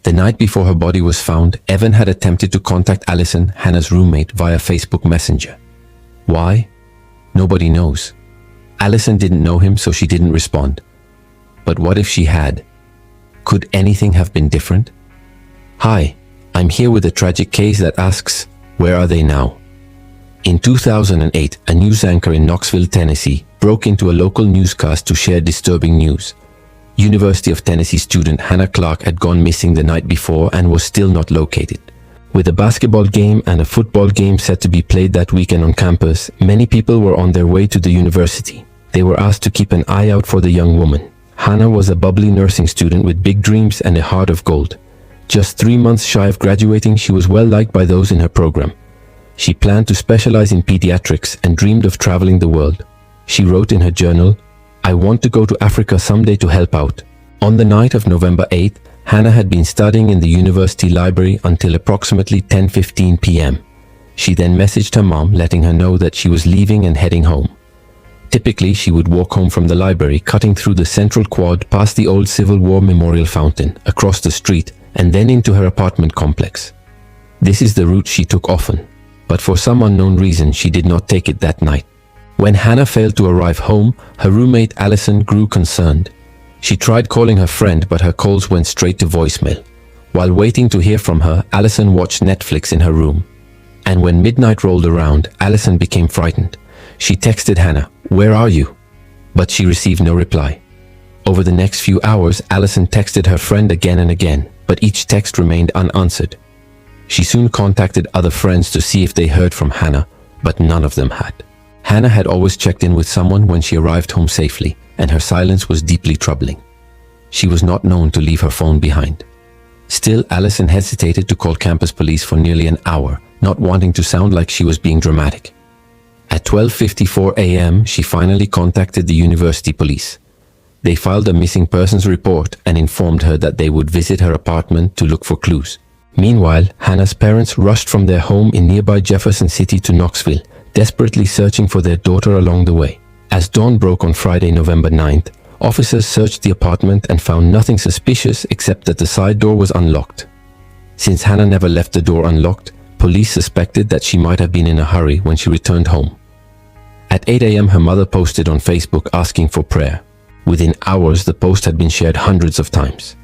The night before her body was found, Evan had attempted to contact Allison, Hannah's roommate, via Facebook Messenger. Why? Nobody knows. Allison didn't know him, so she didn't respond. But what if she had? Could anything have been different? Hi, I'm here with a tragic case that asks, where are they now? In 2008, a news anchor in Knoxville, Tennessee, broke into a local newscast to share disturbing news. University of Tennessee student Hannah Clark had gone missing the night before and was still not located. With a basketball game and a football game set to be played that weekend on campus, many people were on their way to the university. They were asked to keep an eye out for the young woman. Hannah was a bubbly nursing student with big dreams and a heart of gold. Just 3 months shy of graduating, she was well liked by those in her program. She planned to specialize in pediatrics and dreamed of traveling the world. She wrote in her journal, "I want to go to Africa someday to help out." On the night of November 8th, Hannah had been studying in the university library until approximately 10:15 p.m. She then messaged her mom, letting her know that she was leaving and heading home. Typically, she would walk home from the library, cutting through the central quad past the old Civil War Memorial Fountain, across the street, and then into her apartment complex. This is the route she took often, but for some unknown reason, she did not take it that night. When Hannah failed to arrive home, her roommate Allison grew concerned. She tried calling her friend, but her calls went straight to voicemail. While waiting to hear from her, Allison watched Netflix in her room. And when midnight rolled around, Allison became frightened. She texted Hannah, "Where are you?" But she received no reply. Over the next few hours, Allison texted her friend again and again, but each text remained unanswered. She soon contacted other friends to see if they heard from Hannah, but none of them had. Hannah had always checked in with someone when she arrived home safely, and her silence was deeply troubling. She was not known to leave her phone behind. Still, Allison hesitated to call campus police for nearly an hour, not wanting to sound like she was being dramatic. At 12:54 a.m., she finally contacted the university police. They filed a missing persons report and informed her that they would visit her apartment to look for clues. Meanwhile, Hannah's parents rushed from their home in nearby Jefferson City to Knoxville, desperately searching for their daughter along the way. As dawn broke on Friday, November 9th, officers searched the apartment and found nothing suspicious except that the side door was unlocked. Since Hannah never left the door unlocked, police suspected that she might have been in a hurry when she returned home. At 8 a.m., her mother posted on Facebook asking for prayer. Within hours, the post had been shared hundreds of times.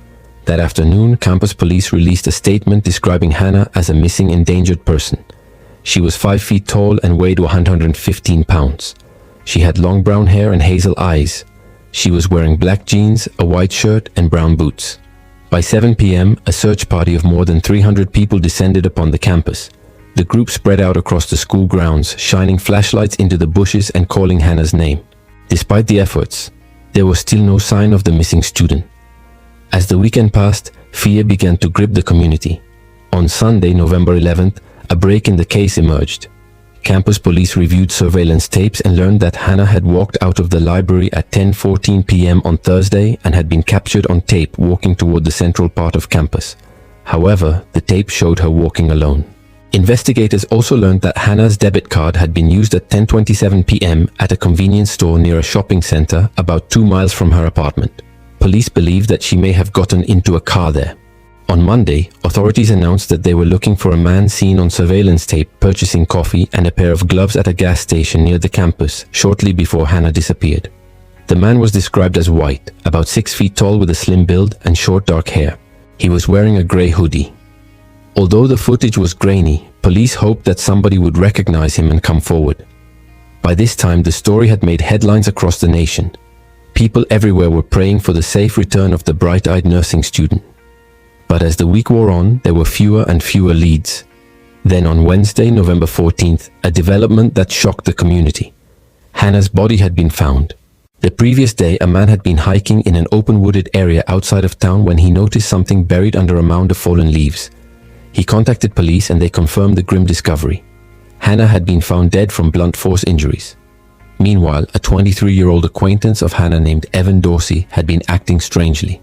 That afternoon, campus police released a statement describing Hannah as a missing endangered person. She was 5 feet tall and weighed 115 pounds. She had long brown hair and hazel eyes. She was wearing black jeans, a white shirt, and brown boots. By 7 p.m., a search party of more than 300 people descended upon the campus. The group spread out across the school grounds, shining flashlights into the bushes and calling Hannah's name. Despite the efforts, there was still no sign of the missing student. As the weekend passed, fear began to grip the community. On Sunday, November 11th, a break in the case emerged. Campus police reviewed surveillance tapes and learned that Hannah had walked out of the library at 10:14 p.m. on Thursday and had been captured on tape walking toward the central part of campus. However, the tape showed her walking alone. Investigators also learned that Hannah's debit card had been used at 10:27 p.m. at a convenience store near a shopping center about 2 miles from her apartment. Police believe that she may have gotten into a car there. On Monday, authorities announced that they were looking for a man seen on surveillance tape purchasing coffee and a pair of gloves at a gas station near the campus shortly before Hannah disappeared. The man was described as white, about 6 feet tall with a slim build and short dark hair. He was wearing a gray hoodie. Although the footage was grainy, police hoped that somebody would recognize him and come forward. By this time, the story had made headlines across the nation. People everywhere were praying for the safe return of the bright-eyed nursing student. But as the week wore on, there were fewer and fewer leads. Then on Wednesday, November 14th, a development that shocked the community. Hannah's body had been found. The previous day, a man had been hiking in an open wooded area outside of town when he noticed something buried under a mound of fallen leaves. He contacted police and they confirmed the grim discovery. Hannah had been found dead from blunt force injuries. Meanwhile, a 23-year-old acquaintance of Hannah named Evan Dorsey had been acting strangely.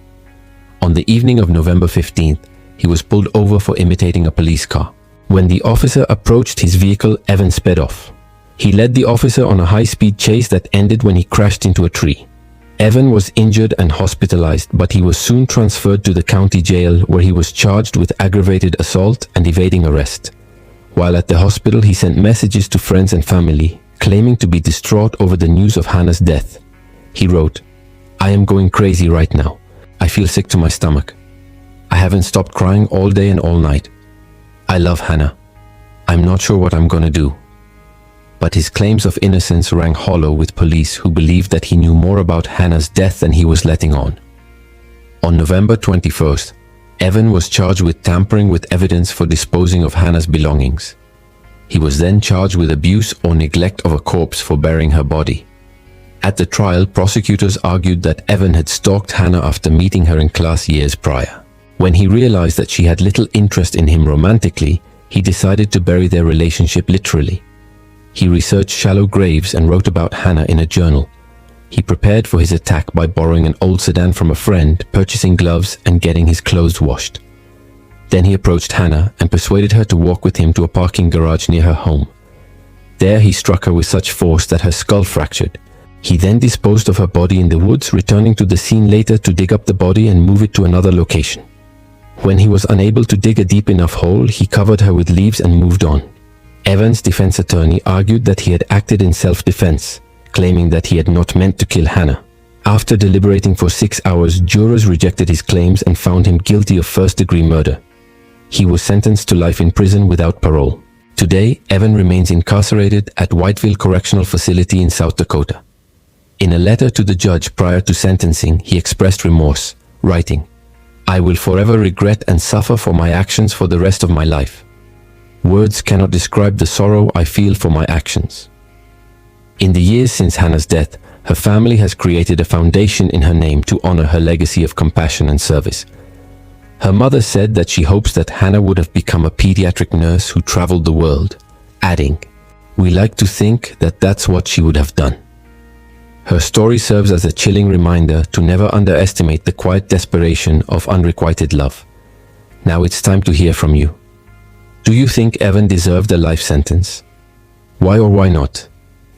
On the evening of November 15th, he was pulled over for imitating a police car. When the officer approached his vehicle, Evan sped off. He led the officer on a high-speed chase that ended when he crashed into a tree. Evan was injured and hospitalized, but he was soon transferred to the county jail where he was charged with aggravated assault and evading arrest. While at the hospital, he sent messages to friends and family, claiming to be distraught over the news of Hannah's death. He wrote, "I am going crazy right now. I feel sick to my stomach. I haven't stopped crying all day and all night. I love Hannah. I'm not sure what I'm gonna do." But his claims of innocence rang hollow with police who believed that he knew more about Hannah's death than he was letting on. On November 21st, Evan was charged with tampering with evidence for disposing of Hannah's belongings. He was then charged with abuse or neglect of a corpse for burying her body. At the trial, prosecutors argued that Evan had stalked Hannah after meeting her in class years prior. When he realized that she had little interest in him romantically, he decided to bury their relationship literally. He researched shallow graves and wrote about Hannah in a journal. He prepared for his attack by borrowing an old sedan from a friend, purchasing gloves, and getting his clothes washed. Then he approached Hannah and persuaded her to walk with him to a parking garage near her home. There he struck her with such force that her skull fractured. He then disposed of her body in the woods, returning to the scene later to dig up the body and move it to another location. When he was unable to dig a deep enough hole, he covered her with leaves and moved on. Evan's defense attorney argued that he had acted in self-defense, claiming that he had not meant to kill Hannah. After deliberating for 6 hours, jurors rejected his claims and found him guilty of first-degree murder. He was sentenced to life in prison without parole. Today, Evan remains incarcerated at Whiteville Correctional Facility in South Dakota. In a letter to the judge prior to sentencing, he expressed remorse, writing, "I will forever regret and suffer for my actions for the rest of my life. Words cannot describe the sorrow I feel for my actions." In the years since Hannah's death, her family has created a foundation in her name to honor her legacy of compassion and service. Her mother said that she hopes that Hannah would have become a pediatric nurse who traveled the world, adding, "We like to think that that's what she would have done." Her story serves as a chilling reminder to never underestimate the quiet desperation of unrequited love. Now it's time to hear from you. Do you think Evan deserved a life sentence? Why or why not?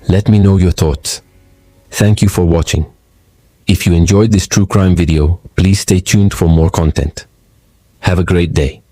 Let me know your thoughts. Thank you for watching. If you enjoyed this true crime video, please stay tuned for more content. Have a great day.